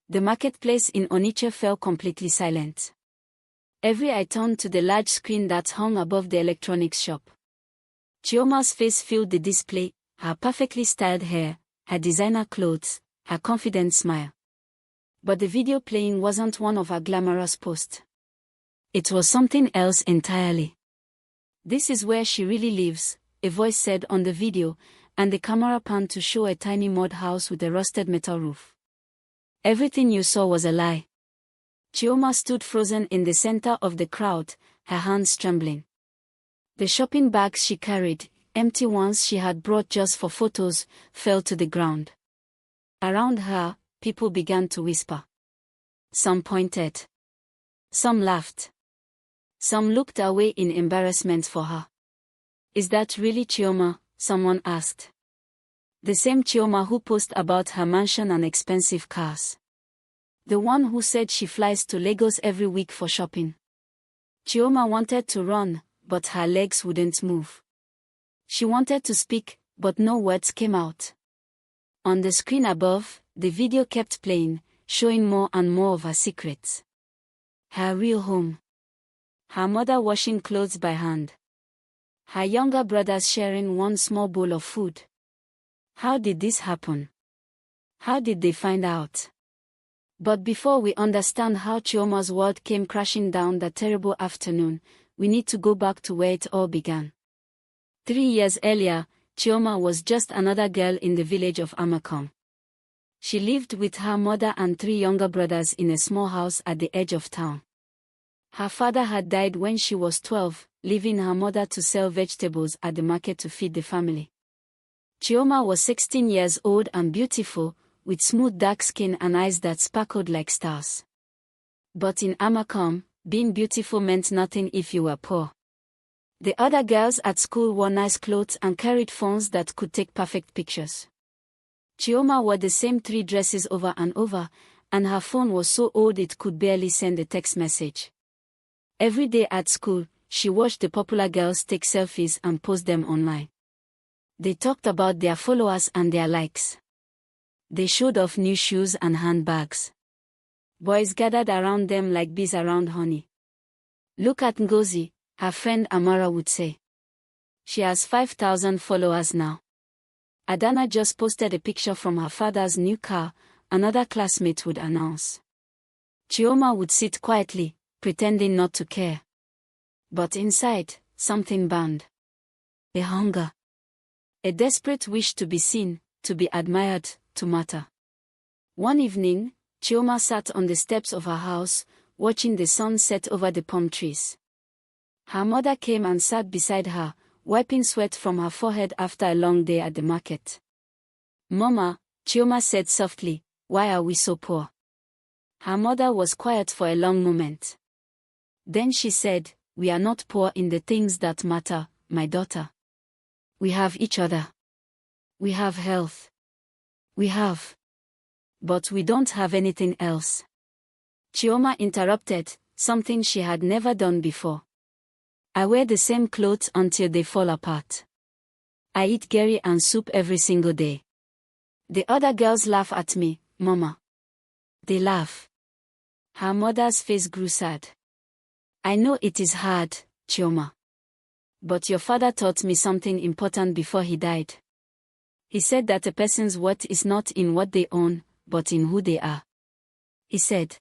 The marketplace in Onitsha fell completely silent. Every eye turned to the large screen that hung above the electronics shop. Chioma's face filled the display, her perfectly styled hair, her designer clothes, her confident smile. But the video playing wasn't one of her glamorous posts. It was something else entirely. "This is where she really lives," a voice said on the video, and the camera panned to show a tiny mud house with a rusted metal roof. "Everything you saw was a lie." Chioma stood frozen in the center of the crowd, her hands trembling. The shopping bags she carried, empty ones she had brought just for photos, fell to the ground. Around her, people began to whisper. Some pointed. Some laughed. Some looked away in embarrassment for her. "Is that really Chioma?" someone asked. The same Chioma who posted about her mansion and expensive cars. The one who said she flies to Lagos every week for shopping. Chioma wanted to run, but her legs wouldn't move. She wanted to speak, but no words came out. On the screen above, the video kept playing, showing more and more of her secrets. Her real home. Her mother washing clothes by hand. Her younger brothers sharing one small bowl of food. How did this happen? How did they find out? But before we understand how Chioma's world came crashing down that terrible afternoon, we need to go back to where it all began. 3 years earlier, Chioma was just another girl in the village of Amakom. She lived with her mother and 3 younger brothers in a small house at the edge of town. Her father had died when she was 12, leaving her mother to sell vegetables at the market to feed the family. Chioma was 16 years old and beautiful, with smooth dark skin and eyes that sparkled like stars. But in Amakom, being beautiful meant nothing if you were poor. The other girls at school wore nice clothes and carried phones that could take perfect pictures. Chioma wore the same 3 dresses over and over, and her phone was so old it could barely send a text message. Every day at school, she watched the popular girls take selfies and post them online. They talked about their followers and their likes. They showed off new shoes and handbags. Boys gathered around them like bees around honey. "Look at Ngozi," her friend Amara would say. "She has 5,000 followers now." Adana just posted a picture from her father's new car, another classmate would announce. Chioma would sit quietly, pretending not to care. But inside, something burned. A hunger. A desperate wish to be seen, to be admired, to matter. One evening, Chioma sat on the steps of her house, watching the sun set over the palm trees. Her mother came and sat beside her, wiping sweat from her forehead after a long day at the market. "Mama," Chioma said softly, "why are we so poor?" Her mother was quiet for a long moment. Then she said, "We are not poor in the things that matter, my daughter. We have each other. We have health. We have. But we don't have anything else." Chioma interrupted, something she had never done before. "I wear the same clothes until they fall apart. I eat gari and soup every single day. The other girls laugh at me, Mama. They laugh." Her mother's face grew sad. "I know it is hard, Chioma. But your father taught me something important before he died. He said that a person's worth is not in what they own, but in who they are." He said.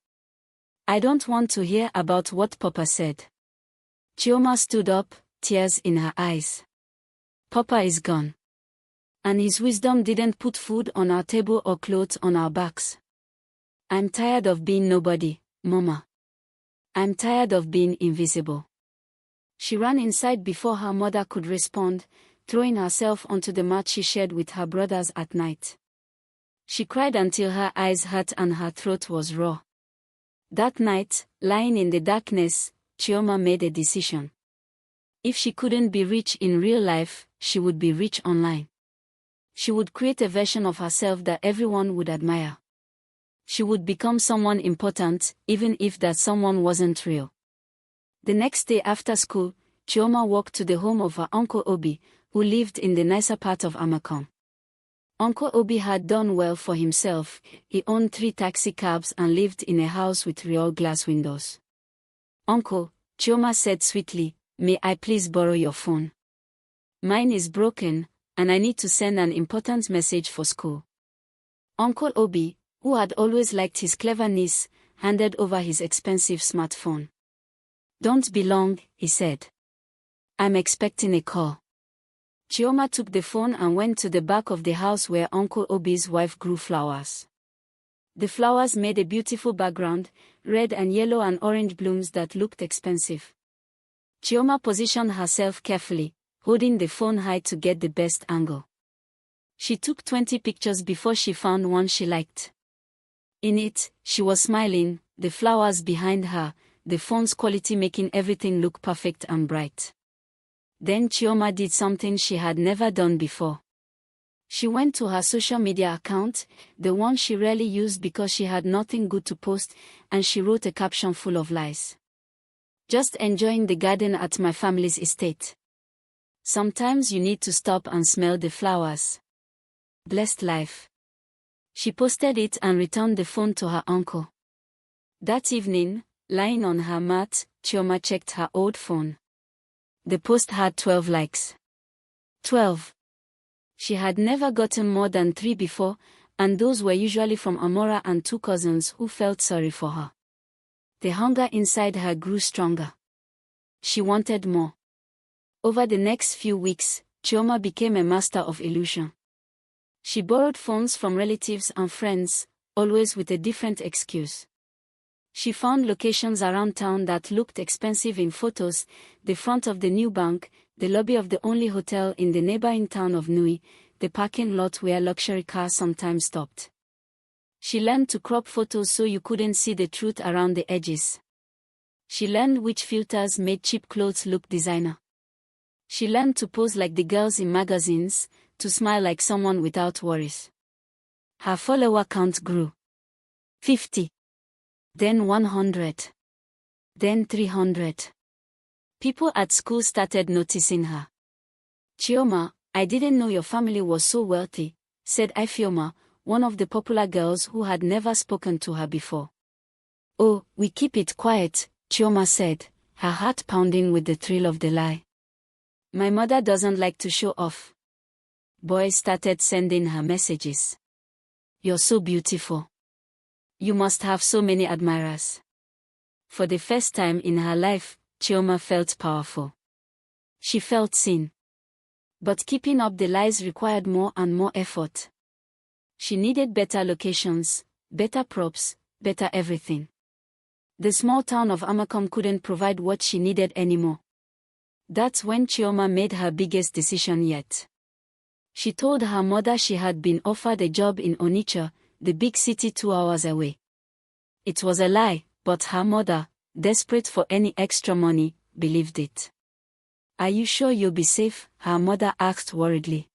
"I don't want to hear about what Papa said." Chioma stood up, tears in her eyes. "Papa is gone. And his wisdom didn't put food on our table or clothes on our backs. I'm tired of being nobody, Mama. I'm tired of being invisible." She ran inside before her mother could respond, throwing herself onto the mat she shared with her brothers at night. She cried until her eyes hurt and her throat was raw. That night, lying in the darkness, Chioma made a decision. If she couldn't be rich in real life, she would be rich online. She would create a version of herself that everyone would admire. She would become someone important, even if that someone wasn't real. The next day after school, Chioma walked to the home of her Uncle Obi, who lived in the nicer part of Amakom. Uncle Obi had done well for himself. He owned 3 taxi cabs and lived in a house with real glass windows. "Uncle," Chioma said sweetly, "may I please borrow your phone? Mine is broken, and I need to send an important message for school." Uncle Obi, who had always liked his clever niece, handed over his expensive smartphone. "Don't be long," he said. "I'm expecting a call." Chioma took the phone and went to the back of the house where Uncle Obi's wife grew flowers. The flowers made a beautiful background, red and yellow and orange blooms that looked expensive. Chioma positioned herself carefully, holding the phone high to get the best angle. She took 20 pictures before she found one she liked. In it, she was smiling, the flowers behind her, the phone's quality making everything look perfect and bright. Then Chioma did something she had never done before. She went to her social media account, the one she rarely used because she had nothing good to post, and she wrote a caption full of lies. "Just enjoying the garden at my family's estate. Sometimes you need to stop and smell the flowers. Blessed life." She posted it and returned the phone to her uncle. That evening, lying on her mat, Chioma checked her old phone. The post had 12 likes. 12. She had never gotten more than 3 before, and those were usually from Amora and 2 cousins who felt sorry for her. The hunger inside her grew stronger. She wanted more. Over the next few weeks, Chioma became a master of illusion. She borrowed phones from relatives and friends, always with a different excuse. She found locations around town that looked expensive in photos: the front of the new bank, the lobby of the only hotel in the neighboring town of Nui, the parking lot where luxury cars sometimes stopped. She learned to crop photos so you couldn't see the truth around the edges. She learned which filters made cheap clothes look designer. She learned to pose like the girls in magazines, to smile like someone without worries. Her follower count grew. 50. Then 100. Then 300. People at school started noticing her. "Chioma, I didn't know your family was so wealthy," said Ifioma, one of the popular girls who had never spoken to her before. "Oh, we keep it quiet," Chioma said, her heart pounding with the thrill of the lie. "My mother doesn't like to show off." Boys started sending her messages. "You're so beautiful. You must have so many admirers." For the first time in her life, Chioma felt powerful. She felt seen. But keeping up the lies required more and more effort. She needed better locations, better props, better everything. The small town of Amakom couldn't provide what she needed anymore. That's when Chioma made her biggest decision yet. She told her mother she had been offered a job in Onitsha, the big city 2 hours away. It was a lie, but her mother, desperate for any extra money, believed it. "Are you sure you'll be safe?" her mother asked worriedly.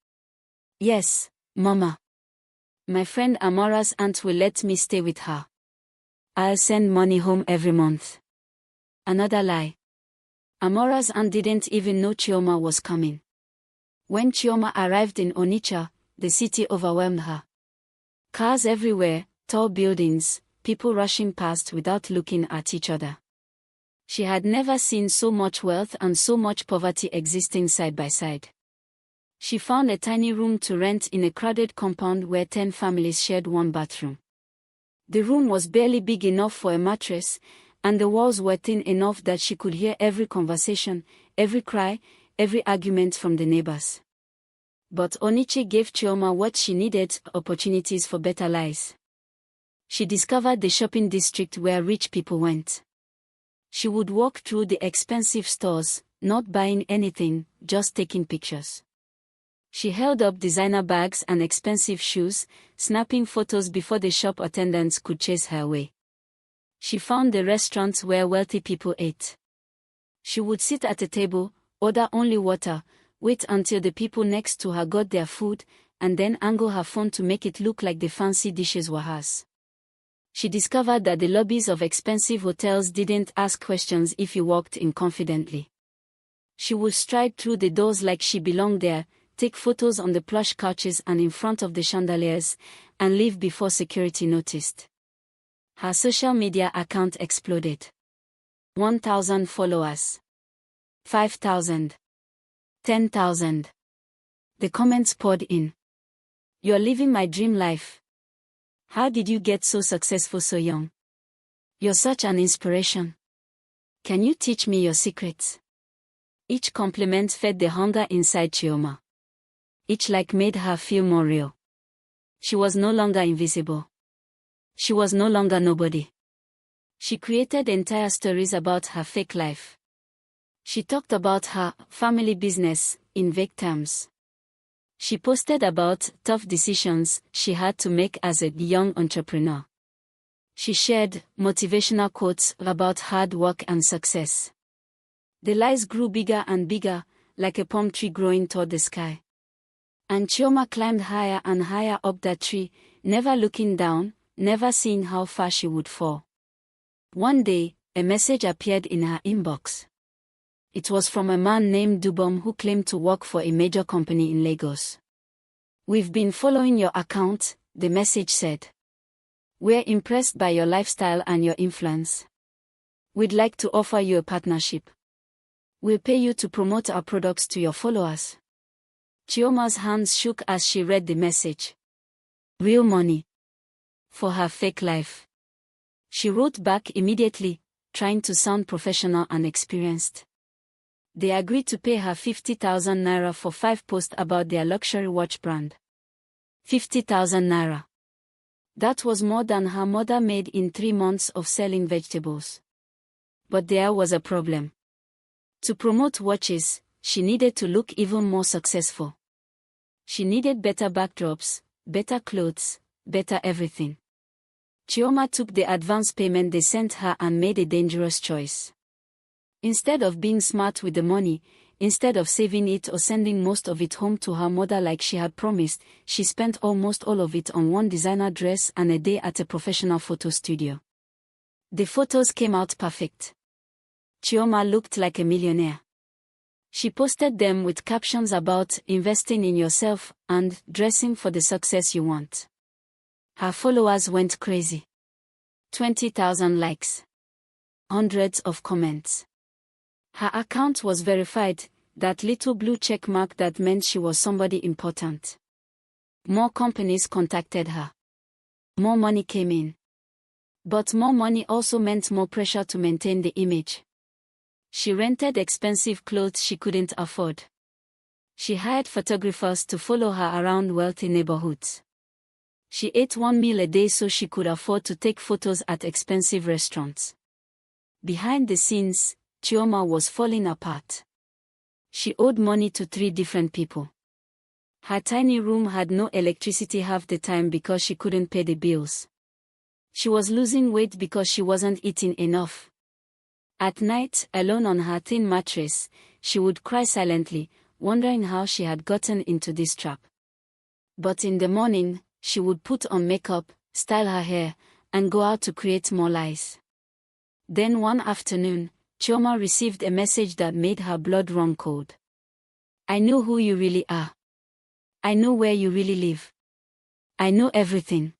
"Yes, Mama. My friend Amora's aunt will let me stay with her. I'll send money home every month." Another lie. Amora's aunt didn't even know Chioma was coming. When Chioma arrived in Onitsha, the city overwhelmed her. Cars everywhere, tall buildings, people rushing past without looking at each other. She had never seen so much wealth and so much poverty existing side by side. She found a tiny room to rent in a crowded compound where 10 families shared one bathroom. The room was barely big enough for a mattress, and the walls were thin enough that she could hear every conversation, every cry, every argument from the neighbors. But Onitsha gave Chioma what she needed: opportunities for better lives. She discovered the shopping district where rich people went. She would walk through the expensive stores, not buying anything, just taking pictures. She held up designer bags and expensive shoes, snapping photos before the shop attendants could chase her away. She found the restaurants where wealthy people ate. She would sit at a table, order only water, wait until the people next to her got their food, and then angle her phone to make it look like the fancy dishes were hers. She discovered that the lobbies of expensive hotels didn't ask questions if you walked in confidently. She would stride through the doors like she belonged there, take photos on the plush couches and in front of the chandeliers, and leave before security noticed. Her social media account exploded. 1,000 followers. 5,000. 10,000. The comments poured in. "You're living my dream life. How did you get so successful so young? You're such an inspiration. Can you teach me your secrets?" Each compliment fed the hunger inside Chioma. Each like made her feel more real. She was no longer invisible. She was no longer nobody. She created entire stories about her fake life. She talked about her family business in vague terms. She posted about tough decisions she had to make as a young entrepreneur. She shared motivational quotes about hard work and success. The lies grew bigger and bigger, like a palm tree growing toward the sky. And Chioma climbed higher and higher up that tree, never looking down, never seeing how far she would fall. One day, a message appeared in her inbox. It was from a man named Dubom who claimed to work for a major company in Lagos. "We've been following your account," the message said. "We're impressed by your lifestyle and your influence. We'd like to offer you a partnership. We'll pay you to promote our products to your followers." Chioma's hands shook as she read the message. Real money. For her fake life. She wrote back immediately, trying to sound professional and experienced. They agreed to pay her 50,000 naira for 5 posts about their luxury watch brand. 50,000 naira. That was more than her mother made in 3 months of selling vegetables. But there was a problem. To promote watches, she needed to look even more successful. She needed better backdrops, better clothes, better everything. Chioma took the advance payment they sent her and made a dangerous choice. Instead of being smart with the money, instead of saving it or sending most of it home to her mother like she had promised, she spent almost all of it on one designer dress and a day at a professional photo studio. The photos came out perfect. Chioma looked like a millionaire. She posted them with captions about investing in yourself and dressing for the success you want. Her followers went crazy. 20,000 likes. Hundreds of comments. Her account was verified, that little blue check mark that meant she was somebody important. More companies contacted her. More money came in. But more money also meant more pressure to maintain the image. She rented expensive clothes she couldn't afford. She hired photographers to follow her around wealthy neighborhoods. She ate one meal a day so she could afford to take photos at expensive restaurants. Behind the scenes, Chioma was falling apart. She owed money to 3 different people. Her tiny room had no electricity half the time because she couldn't pay the bills. She was losing weight because she wasn't eating enough. At night, alone on her thin mattress, she would cry silently, wondering how she had gotten into this trap. But in the morning, she would put on makeup, style her hair, and go out to create more lies. Then one afternoon, Chioma received a message that made her blood run cold. "I know who you really are. I know where you really live. I know everything.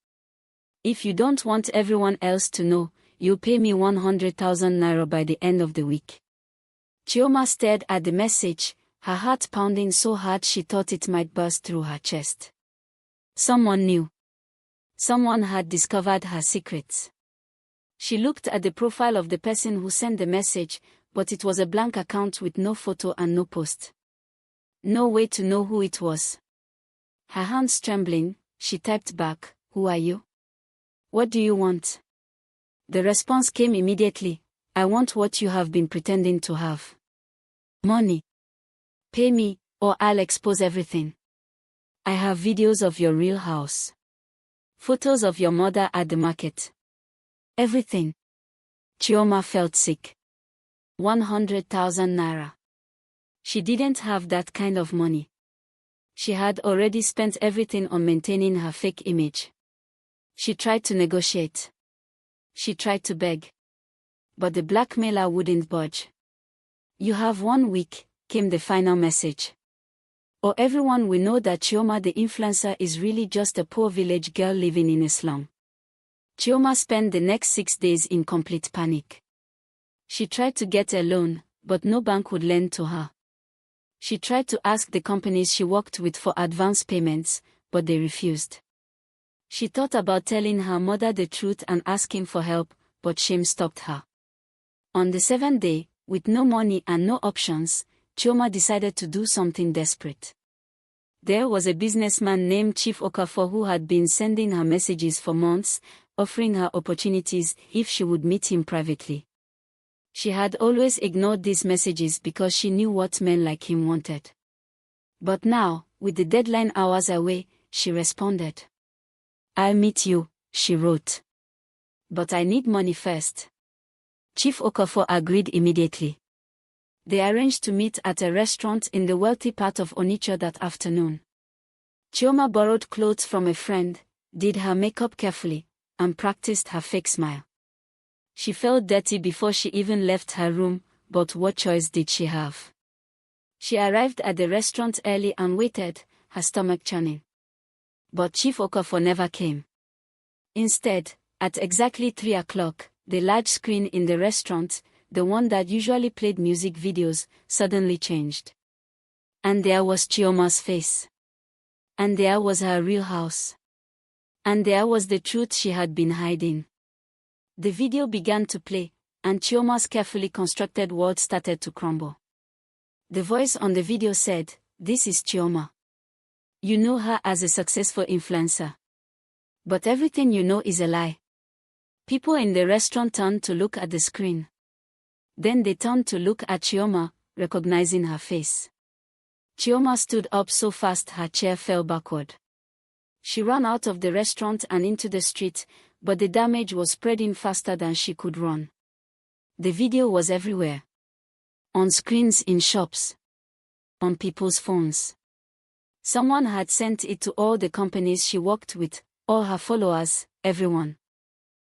If you don't want everyone else to know, you'll pay me 100,000 naira by the end of the week." Chioma stared at the message, her heart pounding so hard she thought it might burst through her chest. Someone knew. Someone had discovered her secrets. She looked at the profile of the person who sent the message, but it was a blank account with no photo and no post. No way to know who it was. Her hands trembling, she typed back, "Who are you? What do you want?" The response came immediately, "I want what you have been pretending to have. Money. Pay me, or I'll expose everything. I have videos of your real house. Photos of your mother at the market. Everything." Chioma felt sick. 100,000 naira. She didn't have that kind of money. She had already spent everything on maintaining her fake image. She tried to negotiate. She tried to beg. But the blackmailer wouldn't budge. "You have 1 week," came the final message. Or everyone will know that Chioma the influencer is really just a poor village girl living in a slum. Chioma spent the next 6 days in complete panic. She tried to get a loan, but no bank would lend to her. She tried to ask the companies she worked with for advance payments, but they refused. She thought about telling her mother the truth and asking for help, but shame stopped her. On the 7th day, with no money and no options, Chioma decided to do something desperate. There was a businessman named Chief Okafor who had been sending her messages for months, offering her opportunities if she would meet him privately. She had always ignored these messages because she knew what men like him wanted. But now, with the deadline hours away, she responded. "I'll meet you," she wrote. "But I need money first." Chief Okafor agreed immediately. They arranged to meet at a restaurant in the wealthy part of Onitsha that afternoon. Chioma borrowed clothes from a friend, did her makeup carefully, and practiced her fake smile. She felt dirty before she even left her room, but what choice did she have? She arrived at the restaurant early and waited, her stomach churning. But Chief Okafor never came. Instead, at exactly 3 o'clock, the large screen in the restaurant, the one that usually played music videos, suddenly changed. And there was Chioma's face. And there was her real house. And there was the truth she had been hiding. The video began to play, and Chioma's carefully constructed world started to crumble. The voice on the video said, "This is Chioma. You know her as a successful influencer. But everything you know is a lie." People in the restaurant turned to look at the screen. Then they turned to look at Chioma, recognizing her face. Chioma stood up so fast her chair fell backward. She ran out of the restaurant and into the street, but the damage was spreading faster than she could run. The video was everywhere. On screens in shops. On people's phones. Someone had sent it to all the companies she worked with, all her followers, everyone.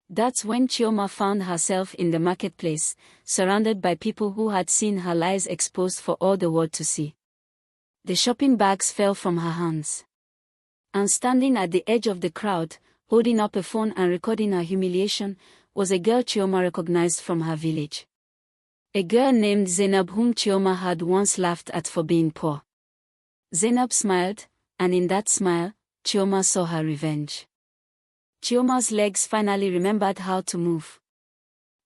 That's when Chioma found herself in the marketplace, surrounded by people who had seen her lies exposed for all the world to see. The shopping bags fell from her hands. And standing at the edge of the crowd, holding up a phone and recording her humiliation, was a girl Chioma recognized from her village. A girl named Zainab whom Chioma had once laughed at for being poor. Zainab smiled, and in that smile, Chioma saw her revenge. Chioma's legs finally remembered how to move.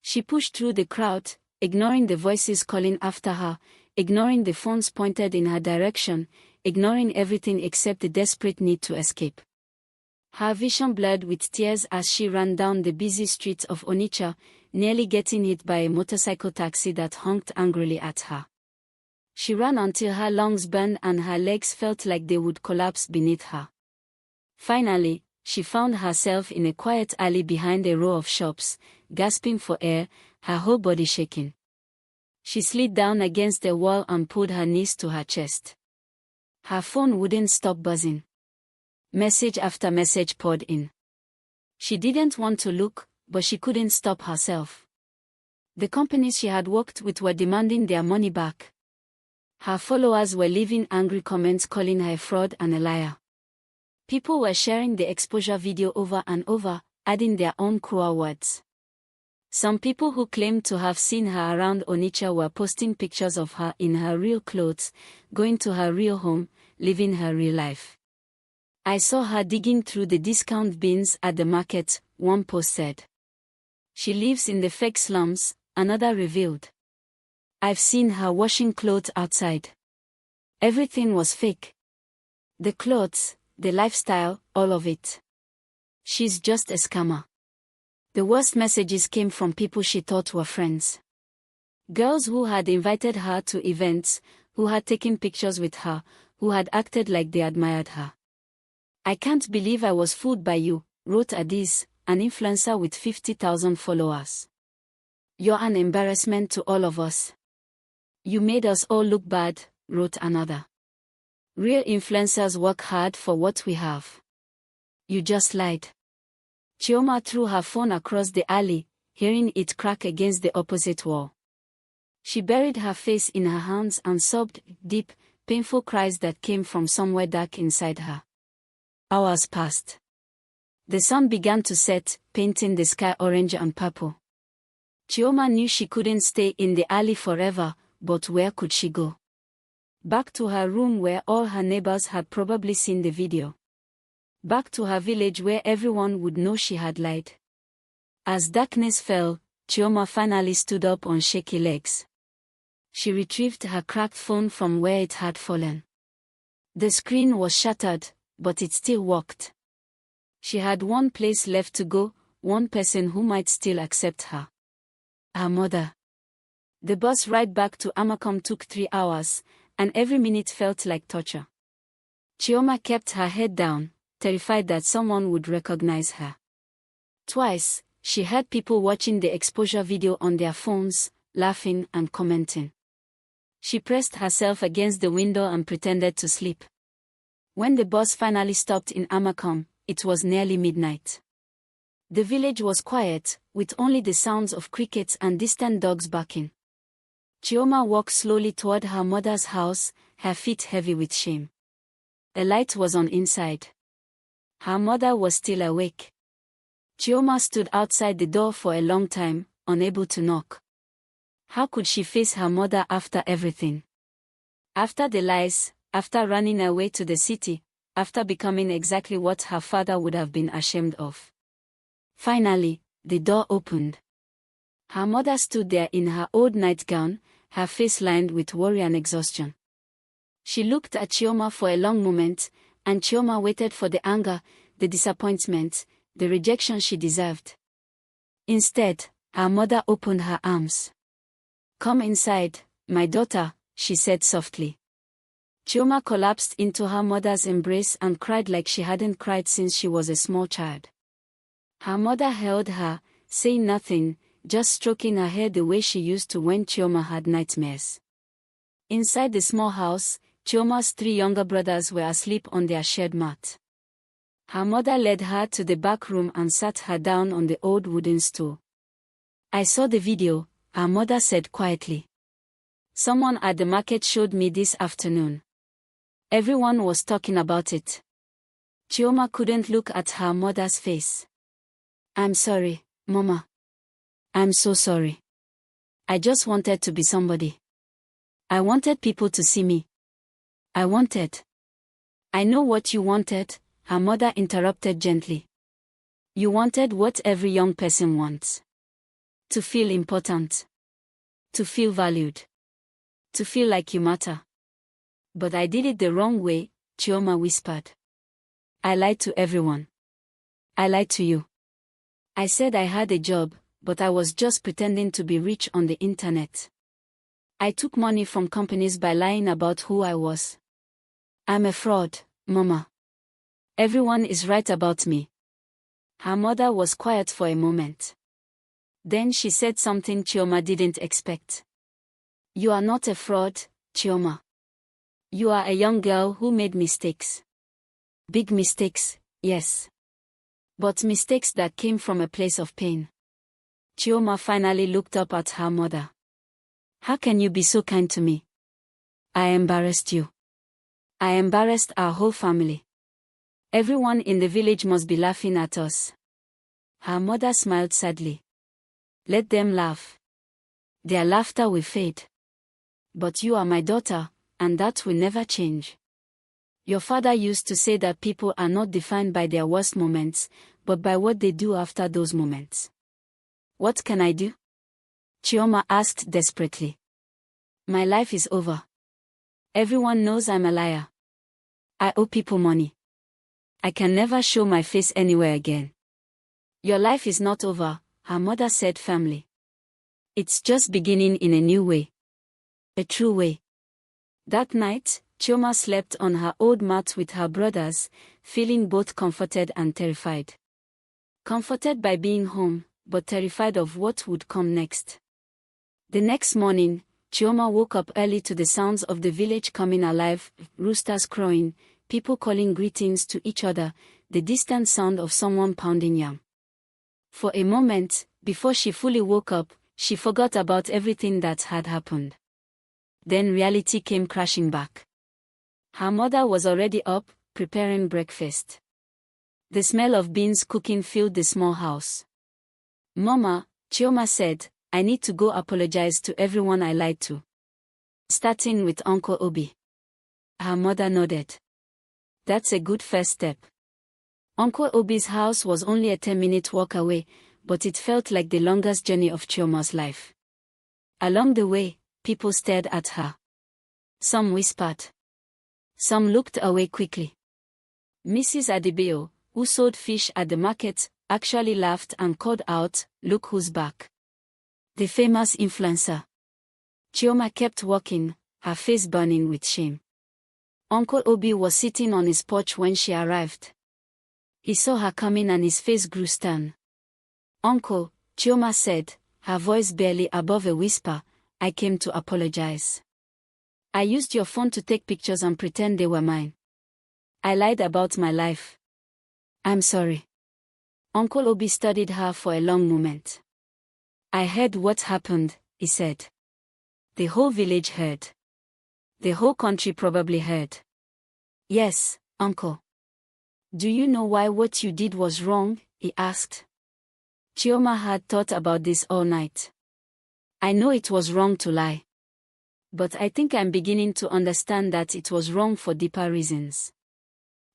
She pushed through the crowd, ignoring the voices calling after her, ignoring the phones pointed in her direction, ignoring everything except the desperate need to escape. Her vision blurred with tears as she ran down the busy streets of Onitsha, nearly getting hit by a motorcycle taxi that honked angrily at her. She ran until her lungs burned and her legs felt like they would collapse beneath her. Finally, she found herself in a quiet alley behind a row of shops, gasping for air, her whole body shaking. She slid down against the wall and pulled her knees to her chest. Her phone wouldn't stop buzzing. Message after message poured in. She didn't want to look, but she couldn't stop herself. The companies she had worked with were demanding their money back. Her followers were leaving angry comments calling her a fraud and a liar. People were sharing the exposure video over and over, adding their own cruel words. Some people who claimed to have seen her around Onitsha were posting pictures of her in her real clothes, going to her real home, living her real life. "I saw her digging through the discount bins at the market," one post said. "She lives in the fake slums," another revealed. "I've seen her washing clothes outside." Everything was fake. The clothes, the lifestyle, all of it. She's just a scammer. The worst messages came from people she thought were friends. Girls who had invited her to events, who had taken pictures with her, who had acted like they admired her. "I can't believe I was fooled by you," wrote Adiz, an influencer with 50,000 followers. "You're an embarrassment to all of us. You made us all look bad," wrote another. "Real influencers work hard for what we have. You just lied." Chioma threw her phone across the alley, hearing it crack against the opposite wall. She buried her face in her hands and sobbed deep, painful cries that came from somewhere dark inside her. Hours passed. The sun began to set, painting the sky orange and purple. Chioma knew she couldn't stay in the alley forever, but where could she go? Back to her room where all her neighbors had probably seen the video. Back to her village where everyone would know she had lied. As darkness fell, Chioma finally stood up on shaky legs. She retrieved her cracked phone from where it had fallen. The screen was shattered, but it still worked. She had one place left to go, one person who might still accept her. Her mother. The bus ride back to Amakom took 3 hours, and every minute felt like torture. Chioma kept her head down, terrified that someone would recognize her. Twice, she heard people watching the exposure video on their phones, laughing and commenting. She pressed herself against the window and pretended to sleep. When the bus finally stopped in Amakom, it was nearly midnight. The village was quiet, with only the sounds of crickets and distant dogs barking. Chioma walked slowly toward her mother's house, her feet heavy with shame. A light was on inside. Her mother was still awake. Chioma stood outside the door for a long time, unable to knock. How could she face her mother after everything? After the lies, after running away to the city, after becoming exactly what her father would have been ashamed of. Finally, the door opened. Her mother stood there in her old nightgown, her face lined with worry and exhaustion. She looked at Chioma for a long moment, and Chioma waited for the anger, the disappointment, the rejection she deserved. Instead, her mother opened her arms. "Come inside, my daughter," she said softly. Chioma collapsed into her mother's embrace and cried like she hadn't cried since she was a small child. Her mother held her, saying nothing, just stroking her hair the way she used to when Chioma had nightmares. Inside the small house, Chioma's 3 younger brothers were asleep on their shared mat. Her mother led her to the back room and sat her down on the old wooden stool. "I saw the video," her mother said quietly. "Someone at the market showed me this afternoon. Everyone was talking about it." Chioma couldn't look at her mother's face. "I'm sorry, Mama. I'm so sorry. I just wanted to be somebody. I wanted people to see me. I know what you wanted," her mother interrupted gently. "You wanted what every young person wants. To feel important. To feel valued. To feel like you matter. But I did it the wrong way," Chioma whispered. "I lied to everyone. I lied to you. I said I had a job, but I was just pretending to be rich on the internet. I took money from companies by lying about who I was. I'm a fraud, Mama. Everyone is right about me." Her mother was quiet for a moment. Then she said something Chioma didn't expect. "You are not a fraud, Chioma. You are a young girl who made mistakes. Big mistakes, yes. But mistakes that came from a place of pain." Chioma finally looked up at her mother. "How can you be so kind to me? I embarrassed you. I embarrassed our whole family. Everyone in the village must be laughing at us." Her mother smiled sadly. "Let them laugh. Their laughter will fade. But you are my daughter, and that will never change. Your father used to say that people are not defined by their worst moments, but by what they do after those moments." "What can I do?" Chioma asked desperately. "My life is over. Everyone knows I'm a liar. I owe people money. I can never show my face anywhere again." "Your life is not over," her mother said firmly. "It's just beginning in a new way. A true way." That night, Chioma slept on her old mat with her brothers, feeling both comforted and terrified. Comforted by being home, but terrified of what would come next. The next morning, Chioma woke up early to the sounds of the village coming alive, roosters crowing, people calling greetings to each other, the distant sound of someone pounding yam. For a moment, before she fully woke up, she forgot about everything that had happened. Then reality came crashing back. Her mother was already up, preparing breakfast. The smell of beans cooking filled the small house. "Mama," Chioma said, "I need to go apologize to everyone I lied to. Starting with Uncle Obi." Her mother nodded. "That's a good first step." Uncle Obi's house was only a 10-minute walk away, but it felt like the longest journey of Chioma's life. Along the way, people stared at her. Some whispered. Some looked away quickly. Mrs. Adebayo, who sold fish at the market, actually laughed and called out, "Look who's back. The famous influencer." Chioma kept walking, her face burning with shame. Uncle Obi was sitting on his porch when she arrived. He saw her coming and his face grew stern. "Uncle," Chioma said, her voice barely above a whisper, "I came to apologize. I used your phone to take pictures and pretend they were mine. I lied about my life. I'm sorry." Uncle Obi studied her for a long moment. "I heard what happened," he said. "The whole village heard. The whole country probably heard." "Yes, Uncle." "Do you know why what you did was wrong?" he asked. Chioma had thought about this all night. "I know it was wrong to lie. But I think I'm beginning to understand that it was wrong for deeper reasons.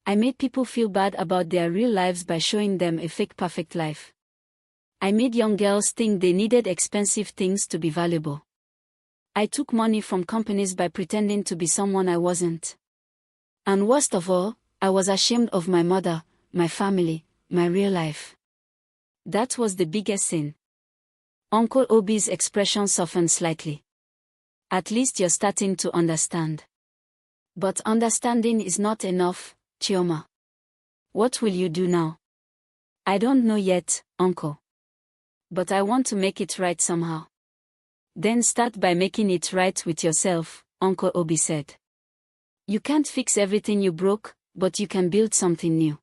I made people feel bad about their real lives by showing them a fake perfect life. I made young girls think they needed expensive things to be valuable. I took money from companies by pretending to be someone I wasn't. And worst of all, I was ashamed of my mother, my family, my real life. That was the biggest sin." Uncle Obi's expression softened slightly. "At least you're starting to understand. But understanding is not enough, Chioma. What will you do now?" "I don't know yet, Uncle. But I want to make it right somehow." "Then start by making it right with yourself," Uncle Obi said. "You can't fix everything you broke, but you can build something new.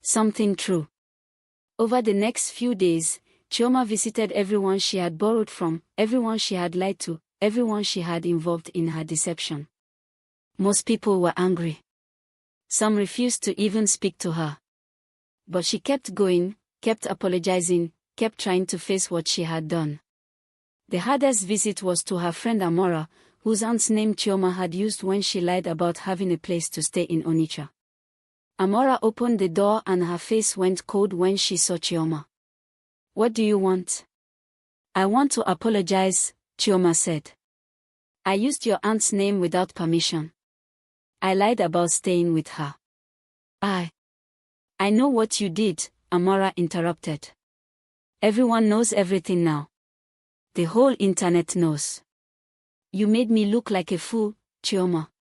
Something true." Over the next few days, Chioma visited everyone she had borrowed from, everyone she had lied to, everyone she had involved in her deception. Most people were angry. Some refused to even speak to her. But she kept going, kept apologizing, kept trying to face what she had done. The hardest visit was to her friend Amora, whose aunt's name Chioma had used when she lied about having a place to stay in Onitsha. Amora opened the door and her face went cold when she saw Chioma. "What do you want?" "I want to apologize," Chioma said. "I used your aunt's name without permission. I lied about staying with her." I know what you did," Amora interrupted. "Everyone knows everything now. The whole internet knows. You made me look like a fool, Chioma.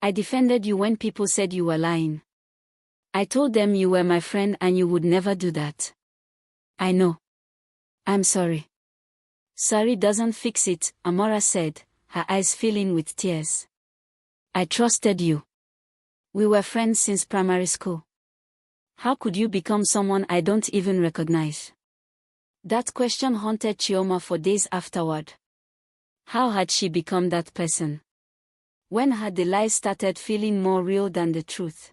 I defended you when people said you were lying. I told them you were my friend and you would never do that. I know. I'm sorry." "Sorry doesn't fix it," Amora said, her eyes filling with tears. "I trusted you. We were friends since primary school. How could you become someone I don't even recognize?" That question haunted Chioma for days afterward. How had she become that person? When had the lies started feeling more real than the truth?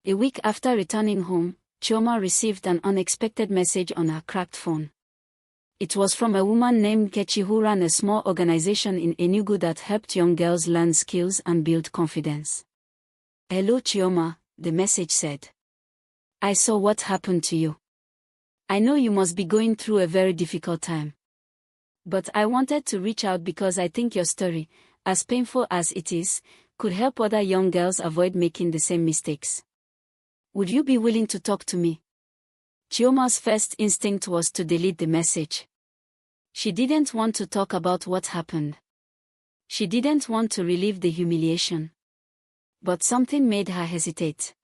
A week after returning home, Chioma received an unexpected message on her cracked phone. It was from a woman named Kechi who ran a small organization in Enugu that helped young girls learn skills and build confidence. "Hello Chioma," the message said. "I saw what happened to you. I know you must be going through a very difficult time. But I wanted to reach out because I think your story, as painful as it is, could help other young girls avoid making the same mistakes. Would you be willing to talk to me?" Chioma's first instinct was to delete the message. She didn't want to talk about what happened. She didn't want to relive the humiliation. But something made her hesitate.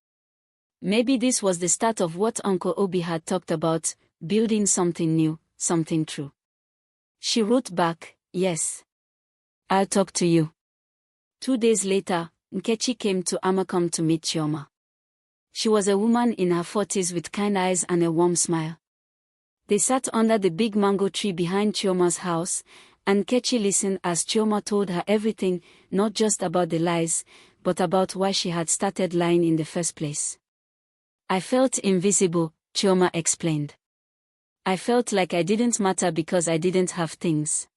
Maybe this was the start of what Uncle Obi had talked about, building something new, something true. She wrote back, "Yes. I'll talk to you." 2 days later, Nkechi came to Amakom to meet Chioma. She was a woman in her 40s with kind eyes and a warm smile. They sat under the big mango tree behind Chioma's house, and Nkechi listened as Chioma told her everything, not just about the lies, but about why she had started lying in the first place. I felt invisible, Chioma explained. I felt like I didn't matter because I didn't have things.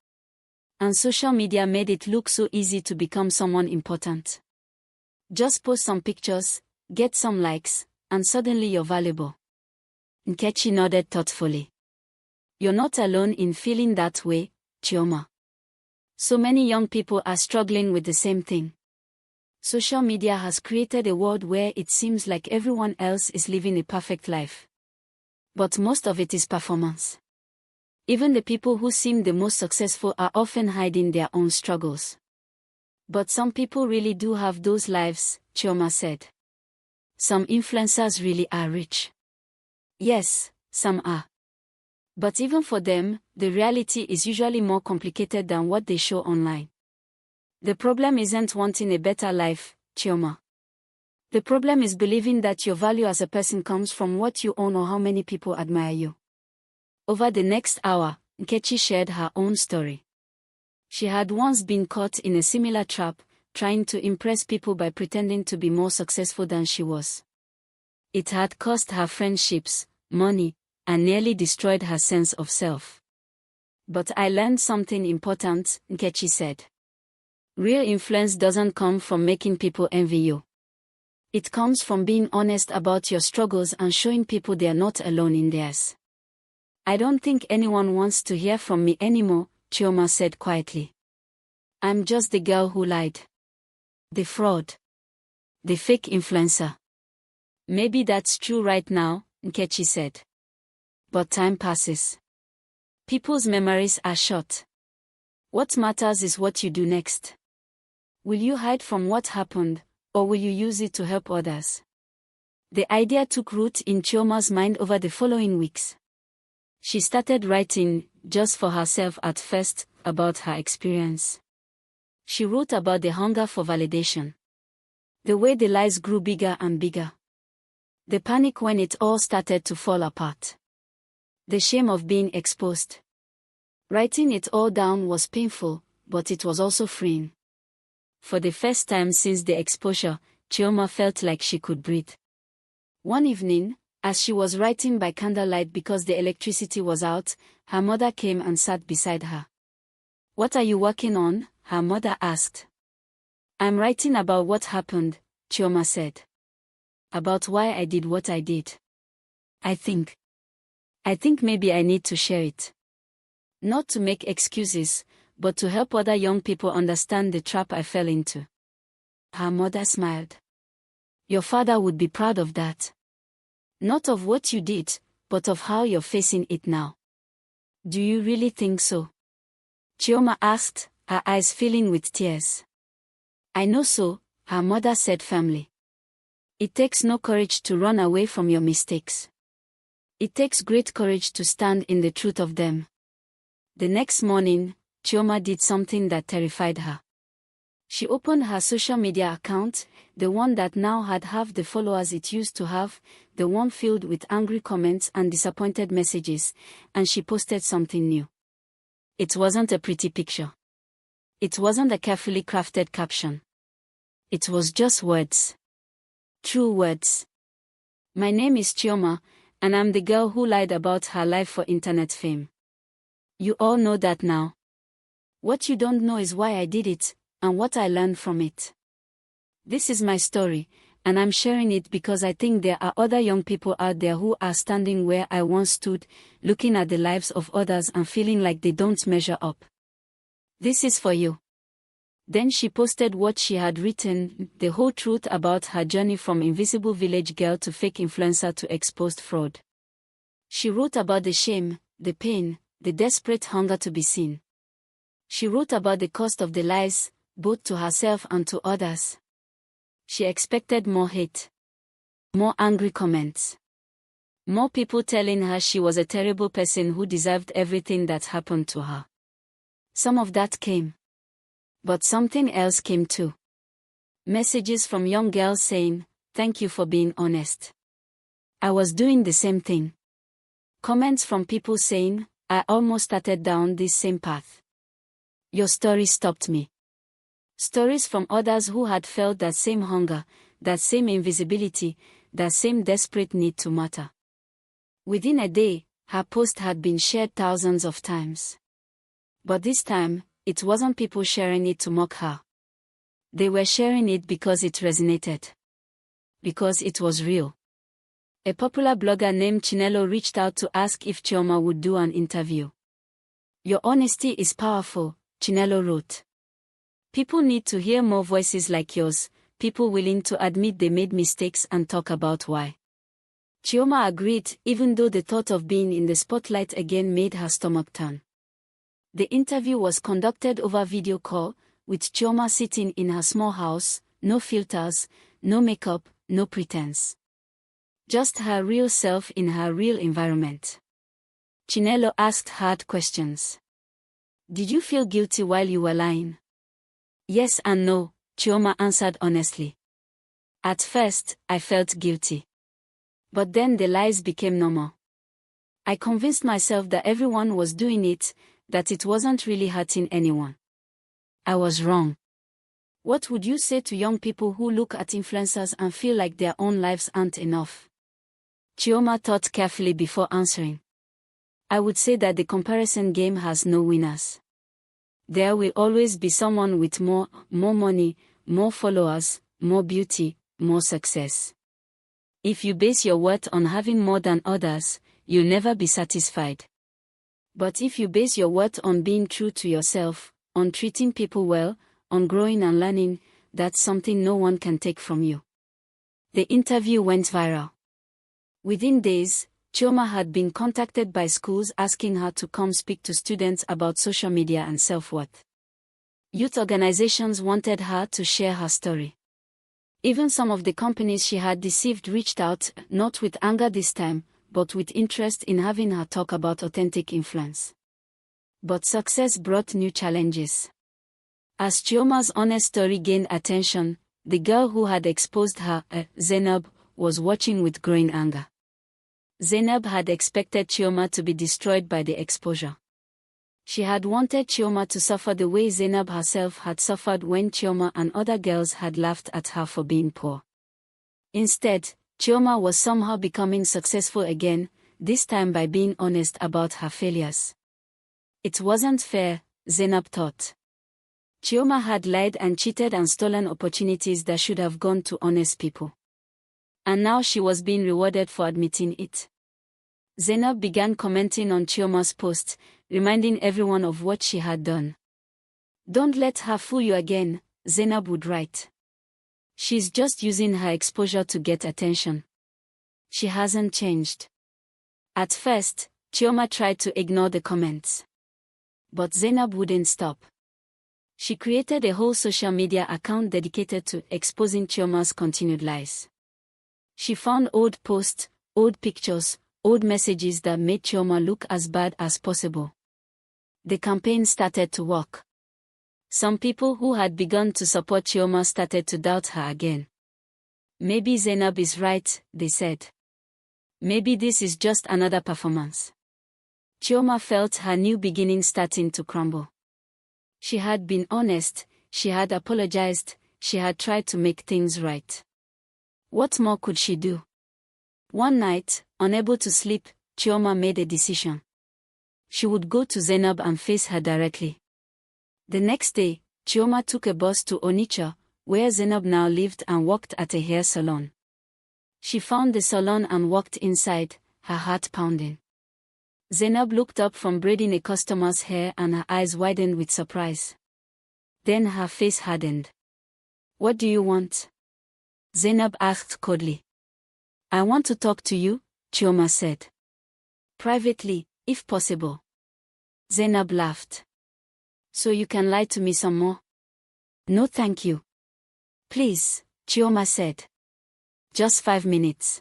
And social media made it look so easy to become someone important. Just post some pictures, get some likes, and suddenly you're valuable. Nkechi nodded thoughtfully. You're not alone in feeling that way, Chioma. So many young people are struggling with the same thing. Social media has created a world where it seems like everyone else is living a perfect life. But most of it is performance. Even the people who seem the most successful are often hiding their own struggles. But some people really do have those lives, Chioma said. Some influencers really are rich. Yes, some are. But even for them, the reality is usually more complicated than what they show online. The problem isn't wanting a better life, Chioma. The problem is believing that your value as a person comes from what you own or how many people admire you. Over the next hour, Nkechi shared her own story. She had once been caught in a similar trap, trying to impress people by pretending to be more successful than she was. It had cost her friendships, money, and nearly destroyed her sense of self. But I learned something important, Nkechi said. Real influence doesn't come from making people envy you. It comes from being honest about your struggles and showing people they are not alone in theirs. I don't think anyone wants to hear from me anymore, Chioma said quietly. I'm just the girl who lied. The fraud. The fake influencer. Maybe that's true right now, Nkechi said. But time passes. People's memories are short. What matters is what you do next. Will you hide from what happened, or will you use it to help others? The idea took root in Chioma's mind over the following weeks. She started writing, just for herself at first, about her experience. She wrote about the hunger for validation. The way the lies grew bigger and bigger. The panic when it all started to fall apart. The shame of being exposed. Writing it all down was painful, but it was also freeing. For the first time since the exposure, Chioma felt like she could breathe. One evening, as she was writing by candlelight because the electricity was out, her mother came and sat beside her. What are you working on? Her mother asked. I'm writing about what happened, Chioma said. About why I did what I did. I think maybe I need to share it. Not to make excuses, but to help other young people understand the trap I fell into. Her mother smiled. Your father would be proud of that. Not of what you did, but of how you're facing it now. Do you really think so? Chioma asked, her eyes filling with tears. I know so, her mother said firmly. It takes no courage to run away from your mistakes. It takes great courage to stand in the truth of them. The next morning, Chioma did something that terrified her. She opened her social media account, the one that now had half the followers it used to have, the one filled with angry comments and disappointed messages, and she posted something new. It wasn't a pretty picture. It wasn't a carefully crafted caption. It was just words. True words. My name is Chioma, and I'm the girl who lied about her life for internet fame. You all know that now. What you don't know is why I did it, and what I learned from it. This is my story, and I'm sharing it because I think there are other young people out there who are standing where I once stood, looking at the lives of others and feeling like they don't measure up. This is for you. Then she posted what she had written, the whole truth about her journey from invisible village girl to fake influencer to exposed fraud. She wrote about the shame, the pain, the desperate hunger to be seen. She wrote about the cost of the lies, both to herself and to others. She expected more hate. More angry comments. More people telling her she was a terrible person who deserved everything that happened to her. Some of that came. But something else came too. Messages from young girls saying, "Thank you for being honest. I was doing the same thing." Comments from people saying, "I almost started down this same path. Your story stopped me." Stories from others who had felt that same hunger, that same invisibility, that same desperate need to matter. Within a day, her post had been shared thousands of times. But this time, it wasn't people sharing it to mock her. They were sharing it because it resonated. Because it was real. A popular blogger named Chinelo reached out to ask if Chioma would do an interview. "Your honesty is powerful," Chinelo wrote. "People need to hear more voices like yours, people willing to admit they made mistakes and talk about why." Chioma agreed, even though the thought of being in the spotlight again made her stomach turn. The interview was conducted over video call, with Chioma sitting in her small house, no filters, no makeup, no pretense. Just her real self in her real environment. Chinelo asked hard questions. "Did you feel guilty while you were lying?" "Yes and no," Chioma answered honestly. "At first, I felt guilty. But then the lies became normal. I convinced myself that everyone was doing it, that it wasn't really hurting anyone. I was wrong." What would you say to young people who look at influencers and feel like their own lives aren't enough? Chioma thought carefully before answering. "I would say that the comparison game has no winners. There will always be someone with more money, more followers, more beauty, more success. If you base your worth on having more than others, you'll never be satisfied. But if you base your worth on being true to yourself, on treating people well, on growing and learning, that's something no one can take from you." The interview went viral. Within days, Chioma had been contacted by schools asking her to come speak to students about social media and self-worth. Youth organizations wanted her to share her story. Even some of the companies she had deceived reached out, not with anger this time, but with interest in having her talk about authentic influence. But success brought new challenges. As Chioma's honest story gained attention, the girl who had exposed her, Zainab, was watching with growing anger. Zainab had expected Chioma to be destroyed by the exposure. She had wanted Chioma to suffer the way Zainab herself had suffered when Chioma and other girls had laughed at her for being poor. Instead, Chioma was somehow becoming successful again, this time by being honest about her failures. It wasn't fair, Zainab thought. Chioma had lied and cheated and stolen opportunities that should have gone to honest people. And now she was being rewarded for admitting it. Zainab began commenting on Chioma's post, reminding everyone of what she had done. "Don't let her fool you again," Zainab would write. "She's just using her exposure to get attention. She hasn't changed." At first, Chioma tried to ignore the comments. But Zainab wouldn't stop. She created a whole social media account dedicated to exposing Chioma's continued lies. She found old posts, old pictures, old messages that made Chioma look as bad as possible. The campaign started to work. Some people who had begun to support Chioma started to doubt her again. "Maybe Zainab is right," they said. "Maybe this is just another performance." Chioma felt her new beginning starting to crumble. She had been honest, she had apologized, she had tried to make things right. What more could she do? One night, unable to sleep, Chioma made a decision. She would go to Zainab and face her directly. The next day, Chioma took a bus to Onitsha, where Zainab now lived, and worked at a hair salon. She found the salon and walked inside, her heart pounding. Zainab looked up from braiding a customer's hair and her eyes widened with surprise. Then her face hardened. "What do you want?" Zainab asked coldly. "I want to talk to you," Chioma said. "Privately, if possible." Zainab laughed. "So you can lie to me some more?" "No thank you." "Please," Chioma said. "Just 5 minutes.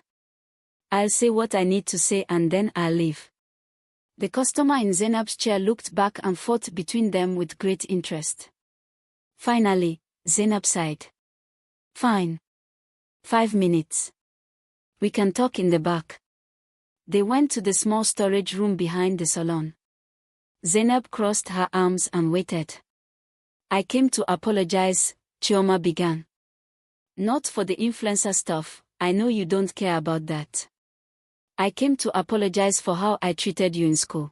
I'll say what I need to say and then I'll leave." The customer in Zainab's chair looked back and forth between them with great interest. Finally, Zainab sighed. "Fine. 5 minutes. We can talk in the back." They went to the small storage room behind the salon. Zainab crossed her arms and waited. I came to apologize, Chioma began. Not for the influencer stuff, I know you don't care about that. I came to apologize for how I treated you in school.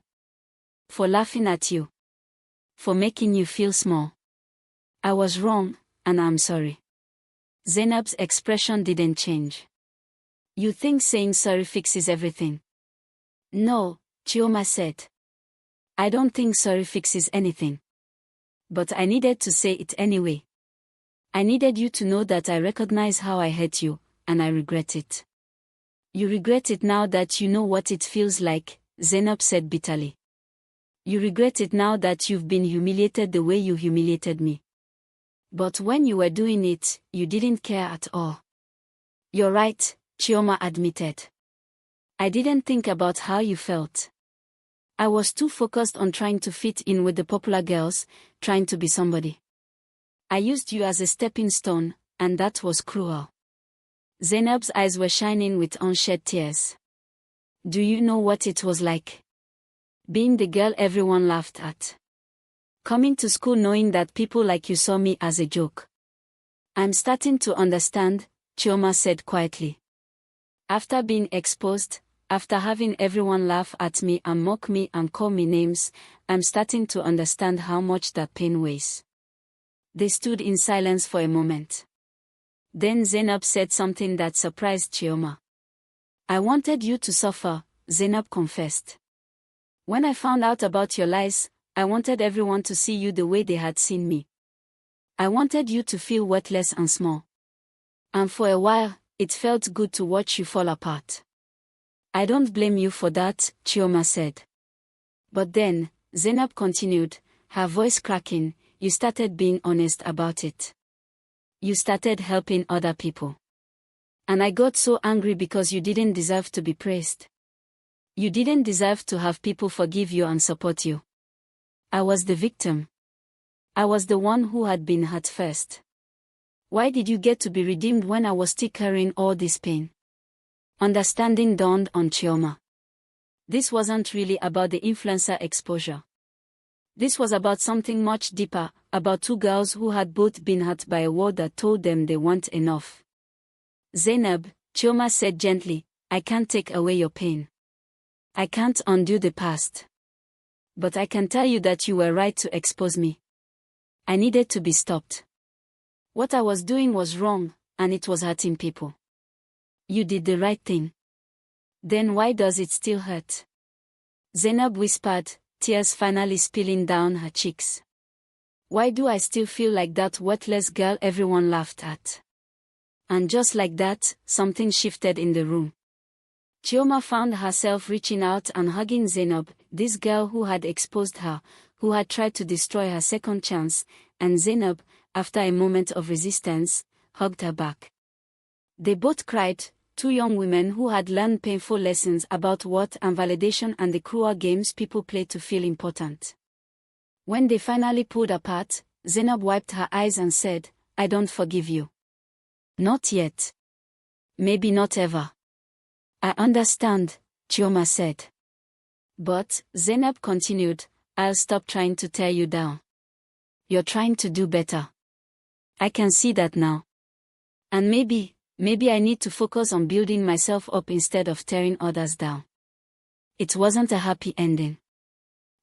For laughing at you. For making you feel small. I was wrong, and I'm sorry. Zainab's expression didn't change. You think saying sorry fixes everything? No, Chioma said. I don't think sorry fixes anything. But I needed to say it anyway. I needed you to know that I recognize how I hurt you, and I regret it. You regret it now that you know what it feels like, Zainab said bitterly. You regret it now that you've been humiliated the way you humiliated me. But when you were doing it, you didn't care at all. You're right, Chioma admitted. I didn't think about how you felt. I was too focused on trying to fit in with the popular girls, trying to be somebody. I used you as a stepping stone, and that was cruel. Zainab's eyes were shining with unshed tears. Do you know what it was like? Being the girl everyone laughed at. Coming to school knowing that people like you saw me as a joke. I'm starting to understand, Chioma said quietly. After being exposed, after having everyone laugh at me and mock me and call me names, I'm starting to understand how much that pain weighs. They stood in silence for a moment. Then Zainab said something that surprised Chioma. I wanted you to suffer, Zainab confessed. When I found out about your lies, I wanted everyone to see you the way they had seen me. I wanted you to feel worthless and small. And for a while, it felt good to watch you fall apart. I don't blame you for that, Chioma said. But then, Zainab continued, her voice cracking, you started being honest about it. You started helping other people. And I got so angry because you didn't deserve to be praised. You didn't deserve to have people forgive you and support you. I was the victim. I was the one who had been hurt first. Why did you get to be redeemed when I was still carrying all this pain? Understanding dawned on Chioma. This wasn't really about the influencer exposure. This was about something much deeper, about two girls who had both been hurt by a world that told them they weren't enough. Zainab, Chioma said gently, I can't take away your pain. I can't undo the past. But I can tell you that you were right to expose me. I needed to be stopped. What I was doing was wrong, and it was hurting people. You did the right thing. Then why does it still hurt? Zainab whispered, tears finally spilling down her cheeks. Why do I still feel like that worthless girl everyone laughed at? And just like that, something shifted in the room. Chioma found herself reaching out and hugging Zainab, this girl who had exposed her, who had tried to destroy her second chance, and Zainab, after a moment of resistance, hugged her back. They both cried, two young women who had learned painful lessons about worth and validation and the cruel games people play to feel important. When they finally pulled apart, Zainab wiped her eyes and said, I don't forgive you. Not yet. Maybe not ever. I understand, Chioma said. But, Zainab continued, I'll stop trying to tear you down. You're trying to do better. I can see that now. And maybe I need to focus on building myself up instead of tearing others down. It wasn't a happy ending.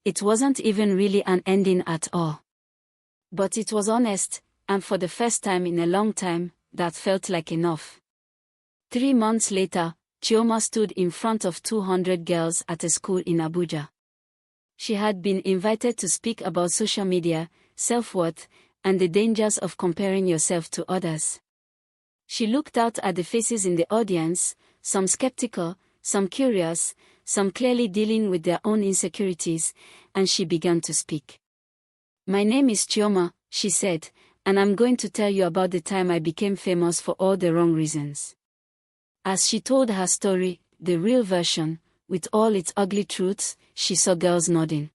It wasn't even really an ending at all. But it was honest, and for the first time in a long time, that felt like enough. 3 months later, Chioma stood in front of 200 girls at a school in Abuja. She had been invited to speak about social media, self-worth, and the dangers of comparing yourself to others. She looked out at the faces in the audience, some skeptical, some curious, some clearly dealing with their own insecurities, and she began to speak. My name is Chioma, she said, and I'm going to tell you about the time I became famous for all the wrong reasons. As she told her story, the real version, with all its ugly truths, she saw girls nodding.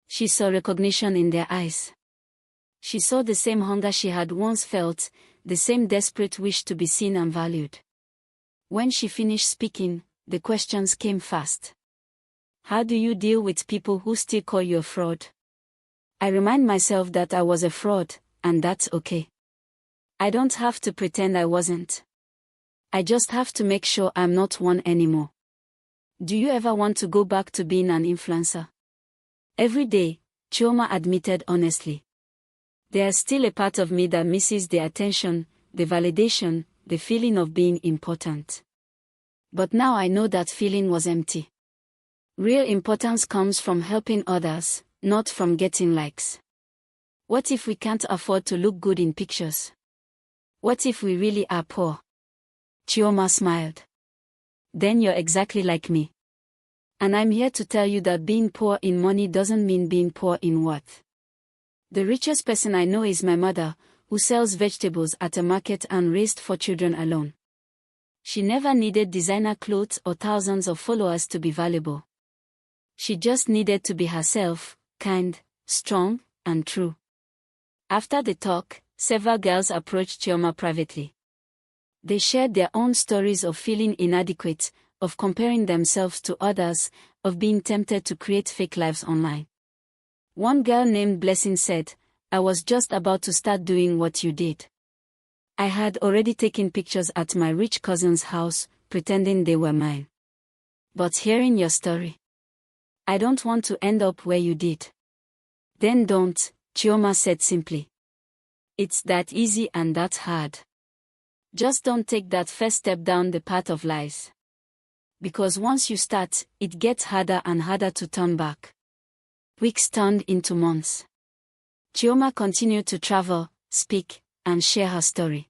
She saw recognition in their eyes. She saw the same hunger she had once felt, the same desperate wish to be seen and valued. When she finished speaking, the questions came fast. How do you deal with people who still call you a fraud? I remind myself that I was a fraud, and that's okay. I don't have to pretend I wasn't. I just have to make sure I'm not one anymore. Do you ever want to go back to being an influencer? Every day, Chioma admitted honestly. There's still a part of me that misses the attention, the validation, the feeling of being important. But now I know that feeling was empty. Real importance comes from helping others, not from getting likes. What if we can't afford to look good in pictures? What if we really are poor? Chioma smiled. Then you're exactly like me. And I'm here to tell you that being poor in money doesn't mean being poor in worth. The richest person I know is my mother, who sells vegetables at a market and raised 4 children alone. She never needed designer clothes or thousands of followers to be valuable. She just needed to be herself, kind, strong, and true. After the talk, several girls approached Chioma privately. They shared their own stories of feeling inadequate, of comparing themselves to others, of being tempted to create fake lives online. One girl named Blessing said, "I was just about to start doing what you did. I had already taken pictures at my rich cousin's house, pretending they were mine. But hearing your story, I don't want to end up where you did." Then don't, Chioma said simply. It's that easy and that hard. Just don't take that first step down the path of lies. Because once you start, it gets harder and harder to turn back. Weeks turned into months. Chioma continued to travel, speak, and share her story.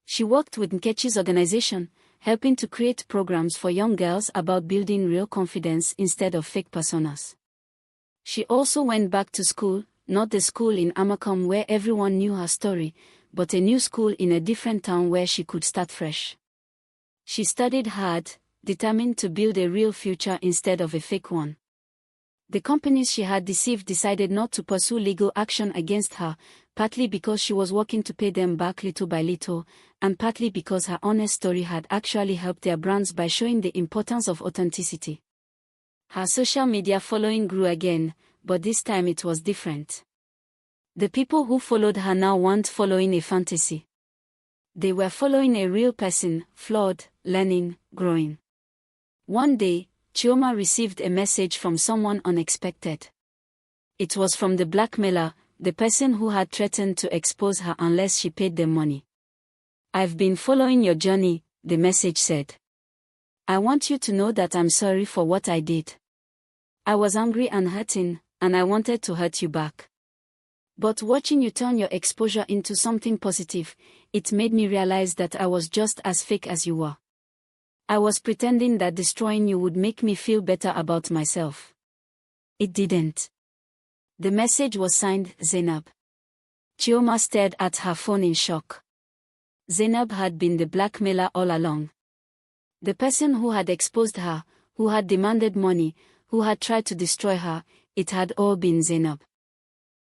She worked with Nkechi's organization, helping to create programs for young girls about building real confidence instead of fake personas. She also went back to school, not the school in Amakom where everyone knew her story, but a new school in a different town where she could start fresh. She studied hard, determined to build a real future instead of a fake one. The companies she had deceived decided not to pursue legal action against her, partly because she was working to pay them back little by little, and partly because her honest story had actually helped their brands by showing the importance of authenticity. Her social media following grew again, but this time it was different. The people who followed her now weren't following a fantasy. They were following a real person, flawed, learning, growing. One day, Chioma received a message from someone unexpected. It was from the blackmailer, the person who had threatened to expose her unless she paid them money. "I've been following your journey," the message said. "I want you to know that I'm sorry for what I did. I was angry and hurting, and I wanted to hurt you back. But watching you turn your exposure into something positive, it made me realize that I was just as fake as you were. I was pretending that destroying you would make me feel better about myself. It didn't." The message was signed Zainab. Chioma stared at her phone in shock. Zainab had been the blackmailer all along. The person who had exposed her, who had demanded money, who had tried to destroy her, it had all been Zainab.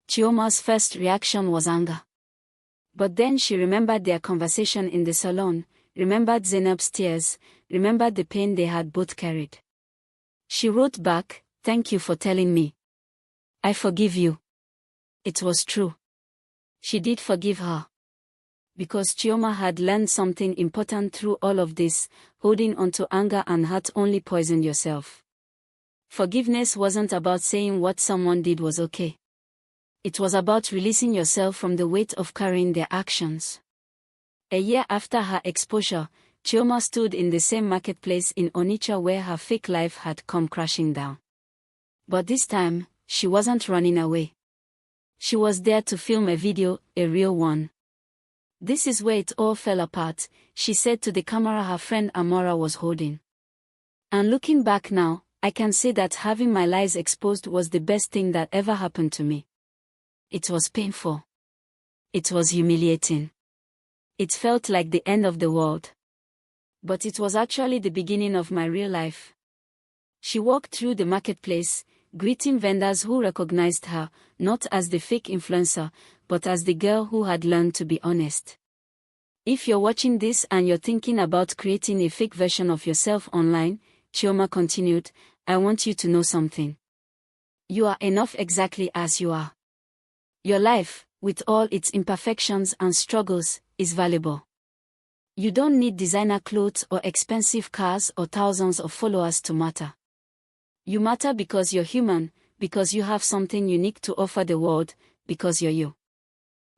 Chioma's first reaction was anger. But then she remembered their conversation in the salon, remembered Zainab's tears, remembered the pain they had both carried. She wrote back, "Thank you for telling me. I forgive you." It was true. She did forgive her. Because Chioma had learned something important through all of this, holding onto anger and hurt only poisoned yourself. Forgiveness wasn't about saying what someone did was okay. It was about releasing yourself from the weight of carrying their actions. A year after her exposure, Chioma stood in the same marketplace in Onitsha where her fake life had come crashing down. But this time, she wasn't running away. She was there to film a video, a real one. "This is where it all fell apart," she said to the camera her friend Amora was holding. "And looking back now, I can say that having my lies exposed was the best thing that ever happened to me. It was painful. It was humiliating. It felt like the end of the world. But it was actually the beginning of my real life." She walked through the marketplace, greeting vendors who recognized her, not as the fake influencer, but as the girl who had learned to be honest. If you're watching this and you're thinking about creating a fake version of yourself online, Chioma continued, "I want you to know something. You are enough exactly as you are. Your life, with all its imperfections and struggles, is valuable. You don't need designer clothes or expensive cars or thousands of followers to matter. You matter because you're human, because you have something unique to offer the world, because you're you.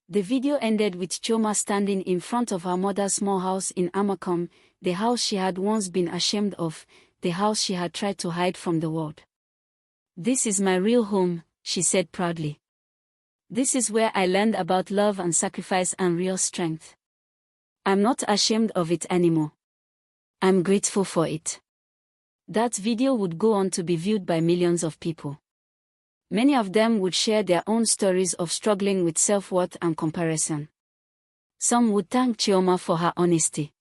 The video ended with Chioma standing in front of her mother's small house in Amakom, the house she had once been ashamed of, the house she had tried to hide from the world. "This is my real home," she said proudly. "This is where I learned about love and sacrifice and real strength. I'm not ashamed of it anymore. I'm grateful for it." That video would go on to be viewed by millions of people. Many of them would share their own stories of struggling with self-worth and comparison. Some would thank Chioma for her honesty.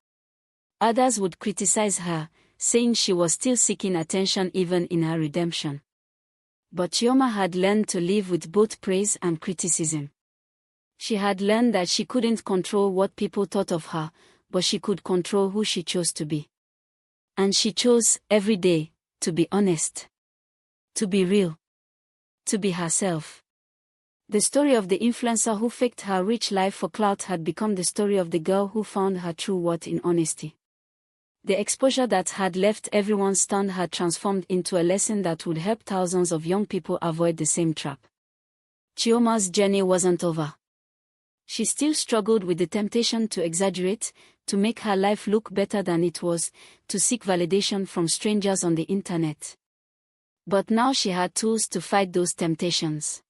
Others would criticize her, saying she was still seeking attention even in her redemption. But Chioma had learned to live with both praise and criticism. She had learned that she couldn't control what people thought of her, but she could control who she chose to be. And she chose, every day, to be honest. To be real. To be herself. The story of the influencer who faked her rich life for clout had become the story of the girl who found her true worth in honesty. The exposure that had left everyone stunned had transformed into a lesson that would help thousands of young people avoid the same trap. Chioma's journey wasn't over. She still struggled with the temptation to exaggerate, to make her life look better than it was, to seek validation from strangers on the internet. But now she had tools to fight those temptations.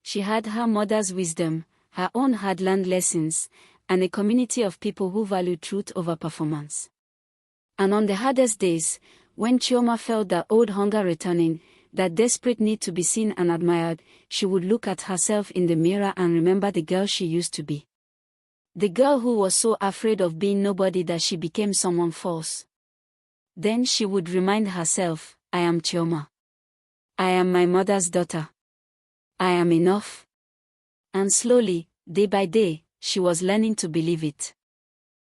She had her mother's wisdom, her own hard-learned lessons, and a community of people who value truth over performance. And on the hardest days, when Chioma felt that old hunger returning, that desperate need to be seen and admired, she would look at herself in the mirror and remember the girl she used to be. The girl who was so afraid of being nobody that she became someone false. Then she would remind herself, "I am Chioma. I am my mother's daughter. I am enough." And slowly, day by day, she was learning to believe it.